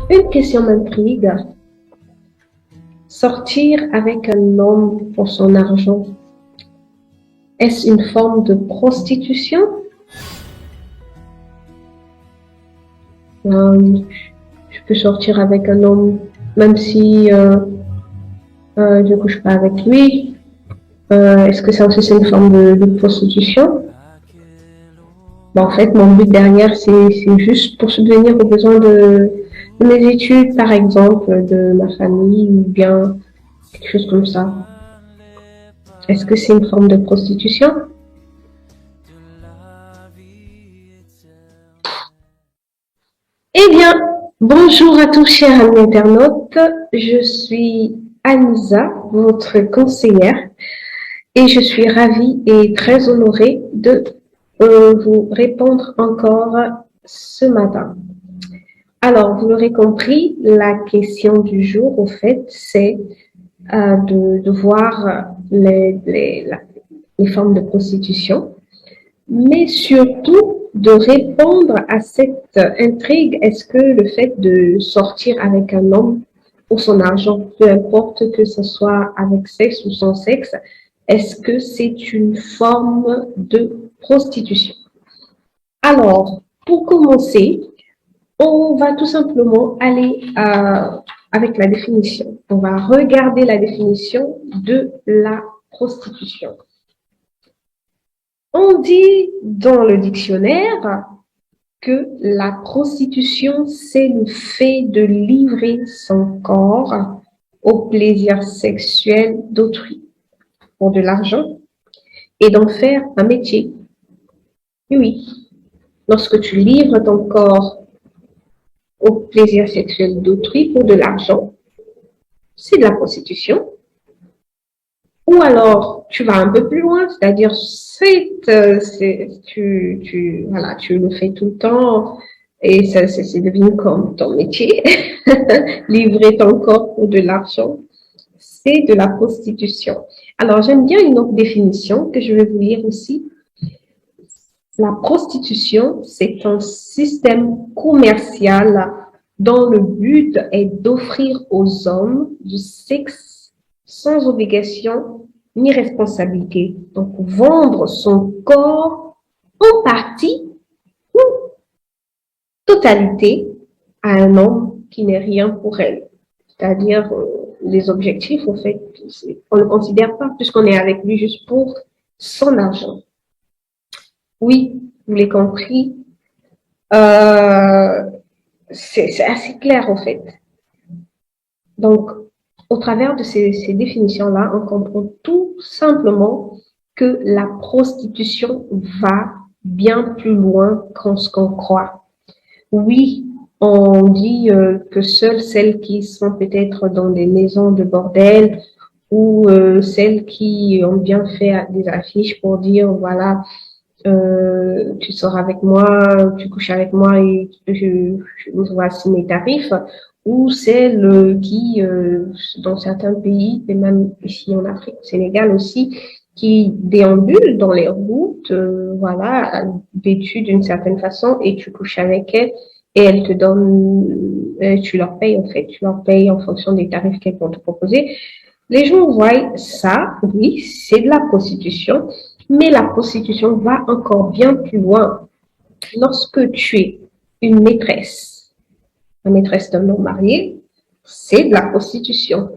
Une question m'intrigue. Sortir avec un homme pour son argent, est-ce une forme de prostitution? Je peux sortir avec un homme même si je ne couche pas avec lui. Est-ce que ça aussi c'est une forme de prostitution? En fait, mon but derrière, c'est juste pour subvenir aux besoins de mes études, par exemple, de ma famille, ou bien quelque chose comme ça. Est-ce que c'est une forme de prostitution? Eh bien, bonjour à tous chers amis internautes, je suis Anisa, votre conseillère, et je suis ravie et très honorée de vous répondre encore ce matin. Alors, vous l'aurez compris, la question du jour, au fait, c'est de voir les formes de prostitution, mais surtout de répondre à cette intrigue. Est-ce que le fait de sortir avec un homme pour son argent, peu importe que ce soit avec sexe ou sans sexe, est-ce que c'est une forme de prostitution? Alors, pour commencer, on va tout simplement aller avec la définition. On va regarder la définition de la prostitution. On dit dans le dictionnaire que la prostitution, c'est le fait de livrer son corps au plaisir sexuel d'autrui pour de l'argent et d'en faire un métier. Oui, lorsque tu livres ton corps au plaisir sexuel d'autrui pour de l'argent, c'est de la prostitution. Ou alors, tu vas un peu plus loin, c'est-à-dire, tu le fais tout le temps et ça, c'est devenu comme ton métier. Livrer ton corps pour de l'argent, c'est de la prostitution. Alors, j'aime bien une autre définition que je vais vous lire aussi. La prostitution, c'est un système commercial dont le but est d'offrir aux hommes du sexe sans obligation ni responsabilité. Donc, vendre son corps en partie ou totalité à un homme qui n'est rien pour elle. C'est-à-dire, les objectifs, en fait, on ne le considère pas puisqu'on est avec lui juste pour son argent. Oui, vous l'avez compris, c'est assez clair en fait. Donc, au travers de ces définitions-là, on comprend tout simplement que la prostitution va bien plus loin que ce qu'on croit. Oui, on dit que seules celles qui sont peut-être dans des maisons de bordel ou celles qui ont bien fait des affiches pour dire, voilà, tu sors avec moi, tu couches avec moi et voici mes tarifs, ou celles qui, dans certains pays, et même ici en Afrique, au Sénégal aussi, qui déambulent dans les routes, voilà, vêtues d'une certaine façon, et tu couches avec elles, et elles te donnent, tu leur payes en fait, tu leur payes en fonction des tarifs qu'elles vont te proposer. Les gens voient ça, oui, c'est de la prostitution, mais la prostitution va encore bien plus loin. Lorsque tu es une maîtresse, la maîtresse d'un homme marié, c'est de la prostitution.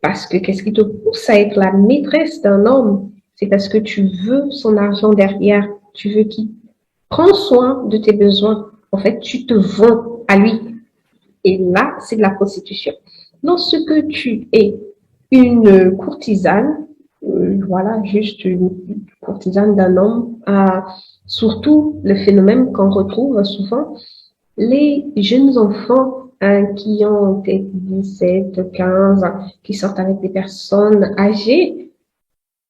Parce que qu'est-ce qui te pousse à être la maîtresse d'un homme? C'est parce que tu veux son argent derrière, tu veux qu'il prenne soin de tes besoins. En fait, tu te vends à lui. Et là, c'est de la prostitution. Lorsque tu es une courtisane, voilà, juste une courtisane d'un homme, surtout le phénomène qu'on retrouve souvent, les jeunes enfants qui ont peut-être 17, 15, qui sortent avec des personnes âgées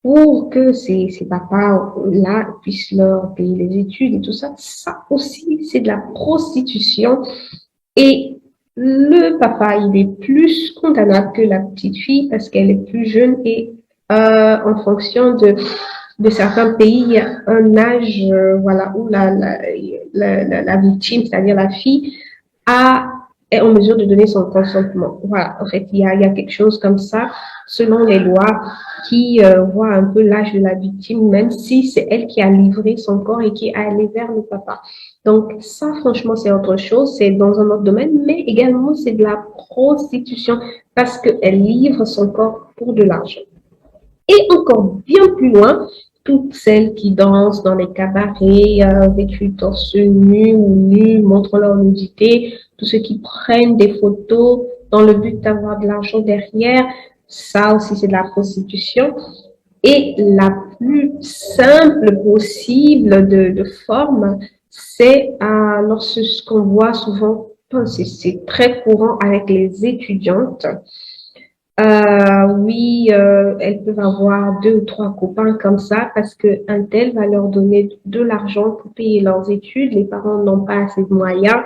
pour que ces papas-là puissent leur payer les études et tout ça, ça aussi, c'est de la prostitution. Et le papa, il est plus condamnable que la petite fille parce qu'elle est plus jeune et en fonction de certains pays, il y a un âge voilà, où la victime, c'est-à-dire la fille, a est en mesure de donner son consentement. Voilà, en fait, il y a quelque chose comme ça, selon les lois, qui voit un peu l'âge de la victime, même si c'est elle qui a livré son corps et qui est allée vers le papa. Donc ça, franchement, c'est autre chose, c'est dans un autre domaine, mais également c'est de la prostitution parce qu'elle livre son corps pour de l'argent. Et encore bien plus loin, toutes celles qui dansent dans les cabarets, vêtues torse nu ou nu, montrent leur nudité, tous ceux qui prennent des photos dans le but d'avoir de l'argent derrière, ça aussi c'est de la prostitution. Et la plus simple possible de forme, c'est lorsque ce qu'on voit souvent, c'est très courant avec les étudiantes. Oui, elles peuvent avoir deux ou trois copains comme ça parce que un tel va leur donner de l'argent pour payer leurs études. Les parents n'ont pas assez de moyens.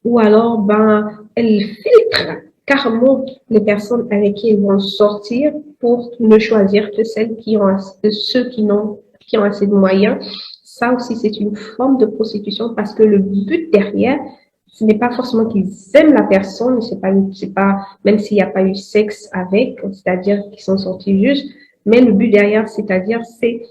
Ou alors, ben, elles filtrent carrément les personnes avec qui elles vont sortir pour ne choisir que celles qui ont ceux qui ont assez de moyens. Ça aussi, c'est une forme de prostitution parce que le but derrière, ce n'est pas forcément qu'ils aiment la personne, c'est pas, même s'il n'y a pas eu sexe avec, c'est-à-dire qu'ils sont sortis juste, mais le but derrière, c'est-à-dire, c'est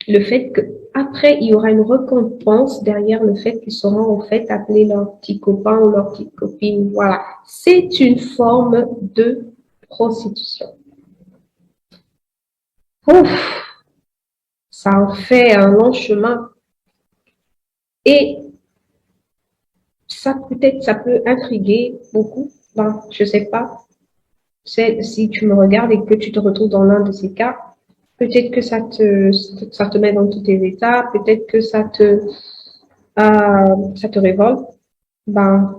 le fait que après, il y aura une récompense derrière le fait qu'ils seront en fait appelés leurs petits copains ou leurs petites copines. Voilà. C'est une forme de prostitution. Ouf, ça en fait un long chemin. Et ça peut-être, ça peut intriguer beaucoup. Ben, je sais pas. C'est si tu me regardes et que tu te retrouves dans l'un de ces cas, peut-être que ça te met dans tous tes états, peut-être que ça te révolte. Ben,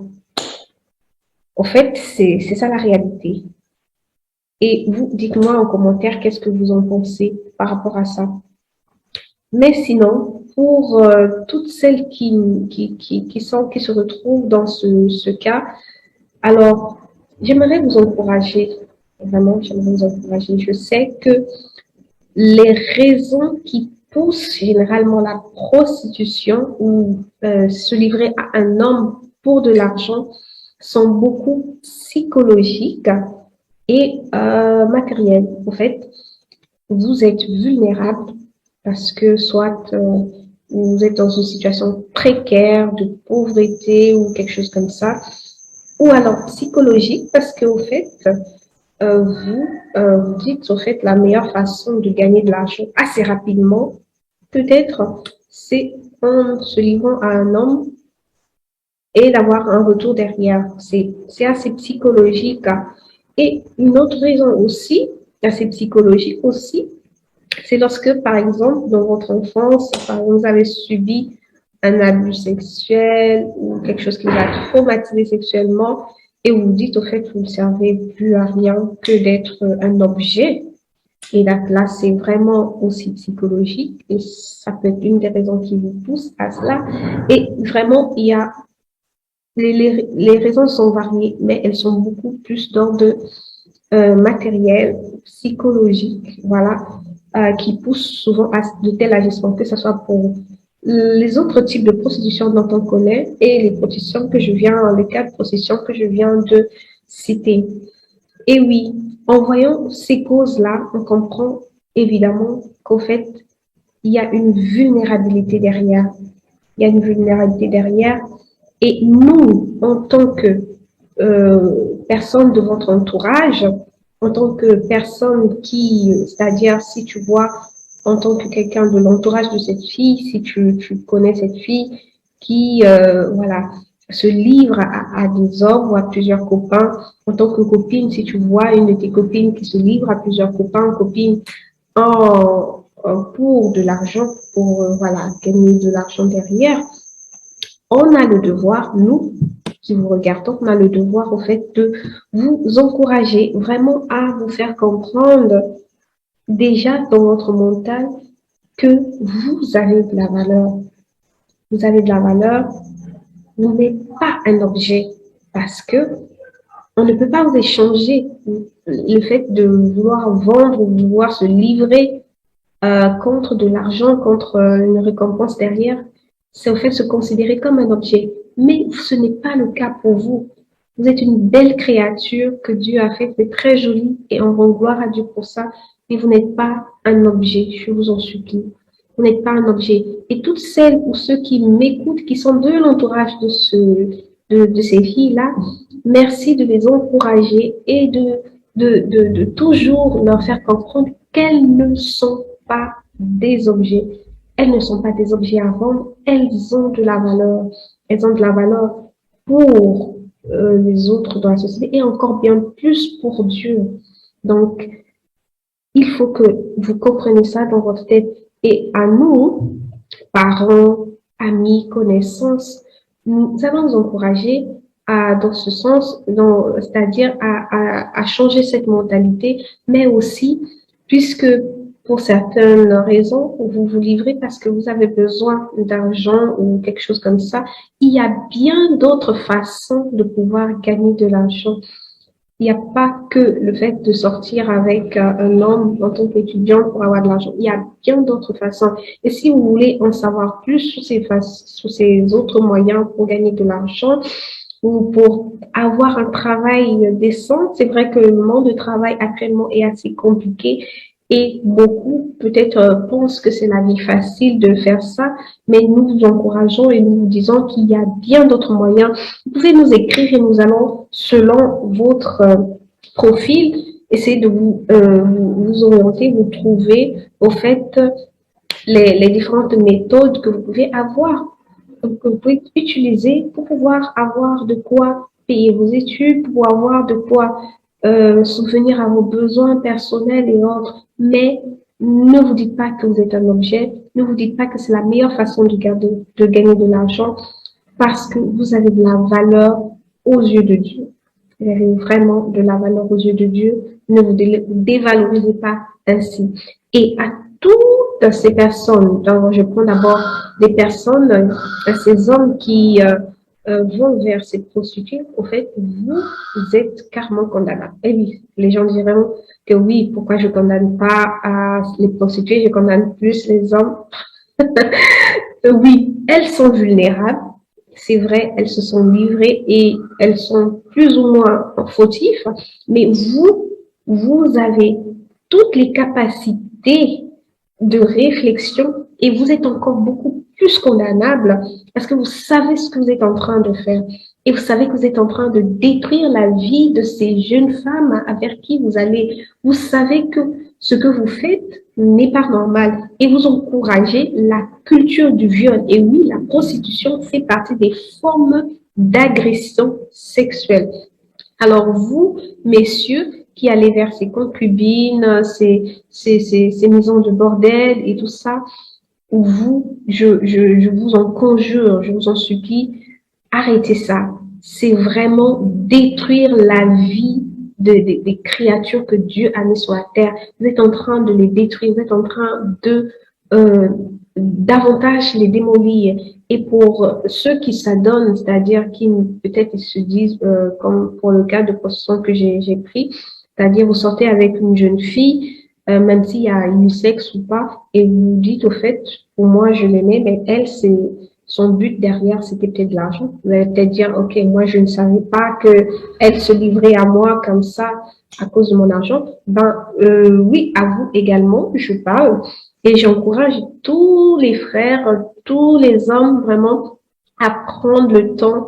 en fait, c'est ça la réalité. Et vous, dites-moi en commentaire qu'est-ce que vous en pensez par rapport à ça. Mais sinon, pour toutes celles qui se retrouvent dans ce cas, alors, j'aimerais vous encourager, vraiment, j'aimerais vous encourager. Je sais que les raisons qui poussent généralement la prostitution ou se livrer à un homme pour de l'argent sont beaucoup psychologiques et matérielles. En fait, vous êtes vulnérable parce que soit vous êtes dans une situation précaire de pauvreté ou quelque chose comme ça, ou alors psychologique parce que au fait, vous dites au fait la meilleure façon de gagner de l'argent assez rapidement, peut-être, c'est en se livrant à un homme et d'avoir un retour derrière. C'est assez psychologique. Et une autre raison aussi, assez psychologique aussi, c'est lorsque, par exemple, dans votre enfance, par exemple, vous avez subi un abus sexuel ou quelque chose qui vous a traumatisé sexuellement et vous dites au fait que vous ne servez plus à rien que d'être un objet. Et là, c'est vraiment aussi psychologique et ça peut être une des raisons qui vous pousse à cela. Et vraiment, il y a les raisons sont variées, mais elles sont beaucoup plus d'ordre matériel, psychologique, voilà, qui poussent souvent à de tels agissements, que ce soit pour les autres types de prostitution dont on connaît et les prostitutions que je viens, les cas de prostitution que je viens de citer. Et oui, en voyant ces causes-là, on comprend évidemment qu'au fait, il y a une vulnérabilité derrière. Il y a une vulnérabilité derrière. Et nous, en tant que personne de votre entourage, en tant que personne qui, c'est-à-dire si tu vois en tant que quelqu'un de l'entourage de cette fille, si tu connais cette fille qui, voilà, se livre à des hommes ou à plusieurs copains, en tant que copine, si tu vois une de tes copines qui se livre à plusieurs copains, copines, pour de l'argent, pour, voilà, gagner de l'argent derrière, on a le devoir, nous, qui vous regardons, on a le devoir, au fait, de vous encourager vraiment à vous faire comprendre déjà dans votre mental que vous avez de la valeur. Vous avez de la valeur. Vous n'êtes pas un objet parce que on ne peut pas vous échanger le fait de vouloir vendre ou vouloir se livrer contre de l'argent, contre une récompense derrière. C'est au fait se considérer comme un objet. Mais ce n'est pas le cas pour vous. Vous êtes une belle créature que Dieu a faite, c'est très joli et on rend gloire à Dieu pour ça. Mais vous n'êtes pas un objet, je vous en supplie. Vous n'êtes pas un objet. Et toutes celles ou ceux qui m'écoutent, qui sont de l'entourage de ces filles-là, merci de les encourager et de toujours leur faire comprendre qu'elles ne sont pas des objets. Elles ne sont pas des objets à vendre, elles ont de la valeur. Elles ont de la valeur pour les autres dans la société et encore bien plus pour Dieu. Donc, il faut que vous compreniez ça dans votre tête. Et à nous, parents, amis, connaissances, nous allons nous encourager dans ce sens, c'est-à-dire à changer cette mentalité, mais aussi, puisque pour certaines raisons, vous vous livrez parce que vous avez besoin d'argent ou quelque chose comme ça, il y a bien d'autres façons de pouvoir gagner de l'argent. Il n'y a pas que le fait de sortir avec un homme en tant qu'étudiant pour avoir de l'argent. Il y a bien d'autres façons. Et si vous voulez en savoir plus sur ces autres moyens pour gagner de l'argent ou pour avoir un travail décent, c'est vrai que le monde du travail actuellement est assez compliqué et beaucoup peut-être pensent que c'est la vie facile de faire ça, mais nous vous encourageons et nous vous disons qu'il y a bien d'autres moyens. Vous pouvez nous écrire et nous allons, selon votre profil, essayer de vous orienter, vous trouver au fait les différentes méthodes que vous pouvez avoir, que vous pouvez utiliser pour pouvoir avoir de quoi payer vos études, pour avoir de quoi subvenir à vos besoins personnels et autres. Mais ne vous dites pas que vous êtes un objet, ne vous dites pas que c'est la meilleure façon de gagner de l'argent parce que vous avez de la valeur aux yeux de Dieu. Vous avez vraiment de la valeur aux yeux de Dieu. Ne vous dévalorisez pas ainsi. Et à toutes ces personnes, donc je prends d'abord des personnes, ces hommes qui vont vers ces prostituées, au fait, vous êtes carrément condamnables. Et oui, les gens diront que oui, pourquoi je condamne pas les prostituées, je condamne plus les hommes. Oui, elles sont vulnérables. C'est vrai, elles se sont livrées et elles sont plus ou moins fautives, mais vous avez toutes les capacités de réflexion et vous êtes encore beaucoup plus condamnable parce que vous savez ce que vous êtes en train de faire et vous savez que vous êtes en train de détruire la vie de ces jeunes femmes vers qui vous allez. Vous savez que ce que vous faites n'est pas normal et vous encouragez la culture du viol. Et oui, la prostitution fait partie des formes d'agression sexuelle. Alors vous, messieurs, qui allez vers ces concubines, ces maisons de bordel et tout ça, vous, je vous en conjure, je vous en supplie, arrêtez ça. C'est vraiment détruire la vie des créatures que Dieu a mis sur la terre. Vous êtes en train de les détruire, vous êtes en train de davantage les démolir. Et pour ceux qui s'adonnent, c'est-à-dire qui peut-être se disent, comme pour le cas de prostitution que j'ai pris, c'est-à-dire vous sortez avec une jeune fille, même s'il y a unisexe ou pas, et vous dites au fait, pour moi je l'aimais, mais elle, c'est son but derrière, c'était peut-être de l'argent. Vous allez peut-être dire, ok, moi je ne savais pas que elle se livrait à moi comme ça à cause de mon argent. Oui, à vous également, je parle. Et j'encourage tous les frères, tous les hommes vraiment à prendre le temps,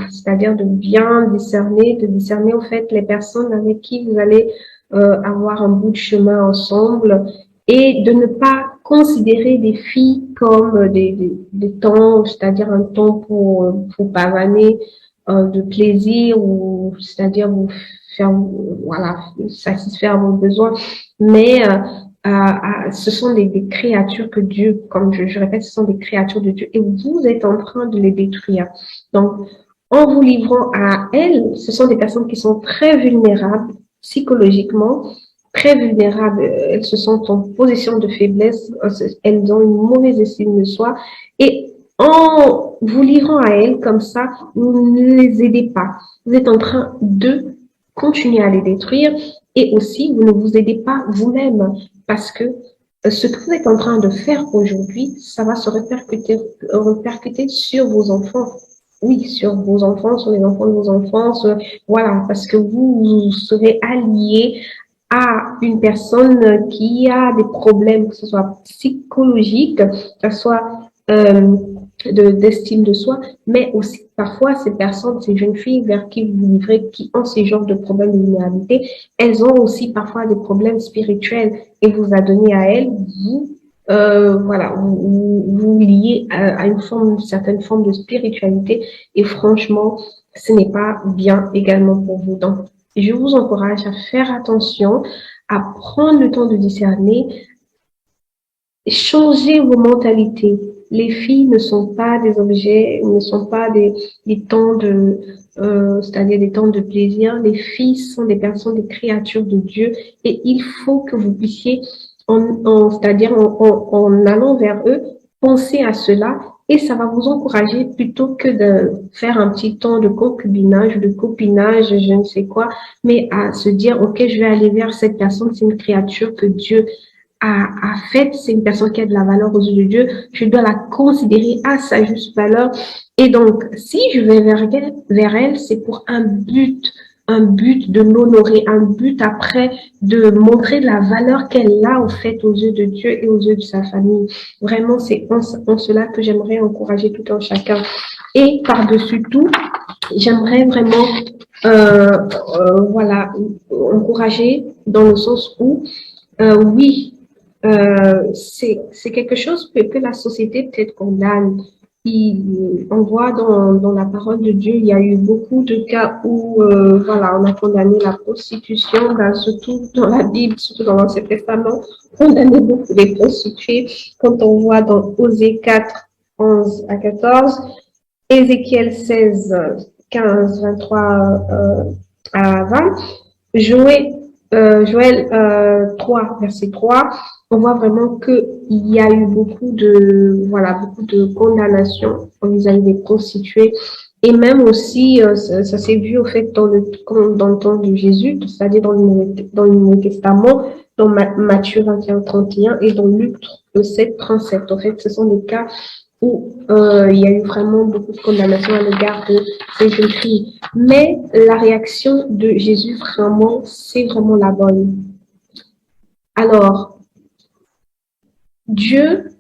c'est-à-dire de bien discerner, de discerner en fait les personnes avec qui vous allez avoir un bout de chemin ensemble et de ne pas considérer des filles comme des temps, c'est-à-dire un temps pour pavaner de plaisir ou c'est-à-dire vous faire, voilà, satisfaire vos besoins. Mais ce sont des créatures que Dieu, comme je répète, ce sont des créatures de Dieu et vous êtes en train de les détruire. Donc, en vous livrant à elles, ce sont des personnes qui sont très vulnérables psychologiquement, très vulnérables. Elles se sentent en position de faiblesse, elles ont une mauvaise estime de soi et en vous livrant à elles comme ça, vous ne les aidez pas. Vous êtes en train de continuer à les détruire et aussi vous ne vous aidez pas vous-même parce que ce que vous êtes en train de faire aujourd'hui, ça va se répercuter sur vos enfants. oui, sur vos enfants, sur les enfants de vos enfants, voilà, parce que vous serez allié à une personne qui a des problèmes, que ce soit psychologique, que ce soit euh, d'estime de soi, mais aussi parfois ces personnes, ces jeunes filles vers qui vous vous livrez, qui ont ces genres de problèmes de vulnérabilité, elles ont aussi parfois des problèmes spirituels et vous adonnez à elles, voilà, vous liez à une certaine forme de spiritualité et franchement, ce n'est pas bien également pour vous. Donc, je vous encourage à faire attention, à prendre le temps de discerner, changer vos mentalités. Les filles ne sont pas des objets, ne sont pas des temps c'est-à-dire des temps de plaisir. Les filles sont des personnes, des créatures de Dieu, et il faut que vous puissiez, c'est-à-dire en allant vers eux, penser à cela, et ça va vous encourager plutôt que de faire un petit temps de concubinage, de copinage, je ne sais quoi, mais à se dire, OK, je vais aller vers cette personne, c'est une créature que Dieu a fait, c'est une personne qui a de la valeur aux yeux de Dieu, je dois la considérer à sa juste valeur. Et donc, si je vais vers elle, c'est pour un but de l'honorer, un but après de montrer la valeur qu'elle a en fait aux yeux de Dieu et aux yeux de sa famille. Vraiment, c'est en cela que j'aimerais encourager tout un chacun. Et par-dessus tout, j'aimerais vraiment, voilà, encourager dans le sens où, oui, c'est quelque chose que la société peut-être condamne. On voit dans la parole de Dieu, il y a eu beaucoup de cas où voilà, on a condamné la prostitution, surtout dans la Bible, surtout dans l'Ancien Testament, condamné beaucoup les prostituées. Quand on voit dans Osée 4, 11 à 14, Ézéchiel 16, 15, 23 à 20, Joël 3, verset 3, on voit vraiment qu'il y a eu beaucoup de condamnations vis-à-vis des prostituées. Et même aussi, ça s'est vu au fait dans le temps de Jésus, c'est-à-dire dans le Nouveau Testament, dans Matthieu 21, 31 et dans Luc 7, 37. En fait, ce sont des cas où il y a eu vraiment beaucoup de condamnations à l'égard de ces jeunes filles. Mais la réaction de Jésus, vraiment, c'est vraiment la bonne. Alors, Dieu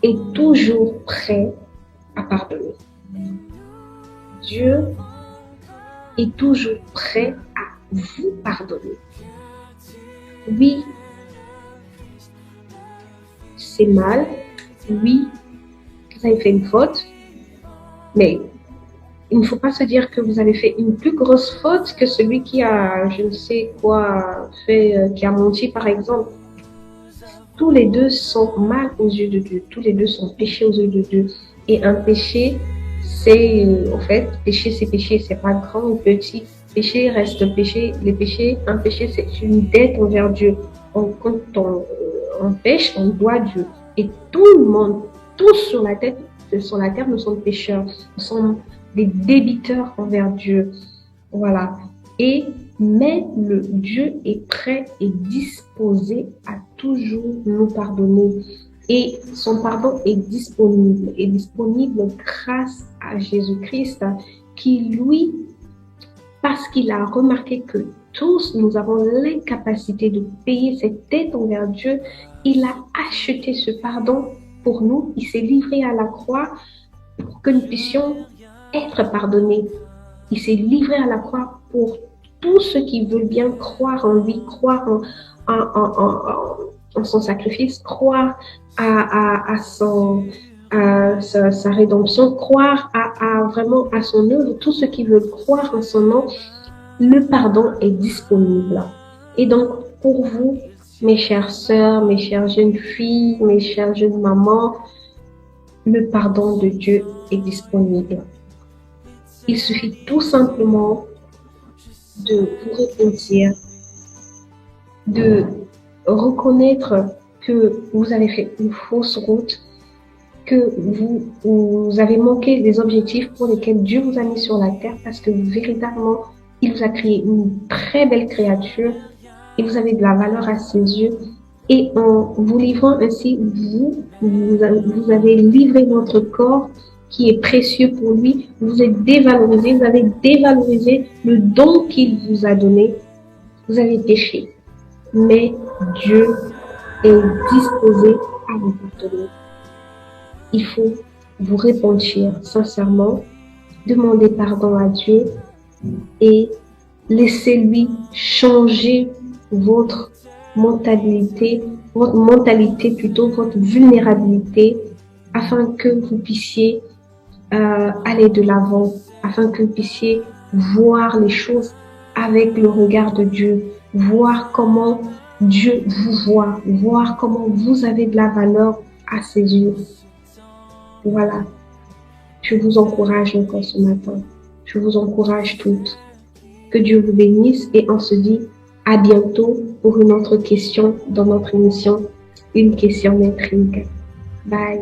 est toujours prêt à pardonner. Dieu est toujours prêt à vous pardonner. Oui, c'est mal. Oui, vous avez fait une faute. Mais il ne faut pas se dire que vous avez fait une plus grosse faute que celui qui a, je ne sais quoi, qui a menti, par exemple. Tous les deux sont mal aux yeux de Dieu. Tous les deux sont péchés aux yeux de Dieu. Et un péché, c'est, en fait, péché, c'est pas grand ou petit. Péché reste péché. Un péché, c'est une dette envers Dieu. Quand on pêche, on doit Dieu. Et tout le monde, tous sur la terre ne sont pécheurs. Nous sommes des débiteurs envers Dieu. Voilà. Mais le Dieu est prêt et disposé à toujours nous pardonner. Et son pardon est disponible grâce à Jésus-Christ qui, lui, parce qu'il a remarqué que tous nous avons l'incapacité de payer cette dette envers Dieu, il a acheté ce pardon pour nous. Il s'est livré à la croix pour que nous puissions être pardonnés. Il s'est livré à la croix pour tous ceux qui veulent bien croire en lui, croire en son sacrifice, croire à sa rédemption, croire vraiment à son œuvre. Tous ceux qui veulent croire en son nom, le pardon est disponible. Et donc, pour vous, mes chères sœurs, mes chères jeunes filles, mes chères jeunes mamans, le pardon de Dieu est disponible. Il suffit tout simplement de vous repentir, de reconnaître que vous avez fait une fausse route, que vous avez manqué des objectifs pour lesquels Dieu vous a mis sur la terre parce que véritablement, il vous a créé une très belle créature et vous avez de la valeur à ses yeux. Et en vous livrant ainsi, vous avez livré votre corps qui est précieux pour lui, vous êtes dévalorisé, vous avez dévalorisé le don qu'il vous a donné, vous avez péché. Mais Dieu est disposé à vous pardonner. Il faut vous repentir sincèrement, demander pardon à Dieu et laissez-lui changer votre mentalité plutôt, votre vulnérabilité, afin que vous puissiez aller de l'avant, afin que vous puissiez voir les choses avec le regard de Dieu, voir comment Dieu vous voit, voir comment vous avez de la valeur à ses yeux. Voilà, je vous encourage encore ce matin, je vous encourage toutes. Que Dieu vous bénisse et on se dit à bientôt pour une autre question dans notre émission, une question d'intrigue. Bye.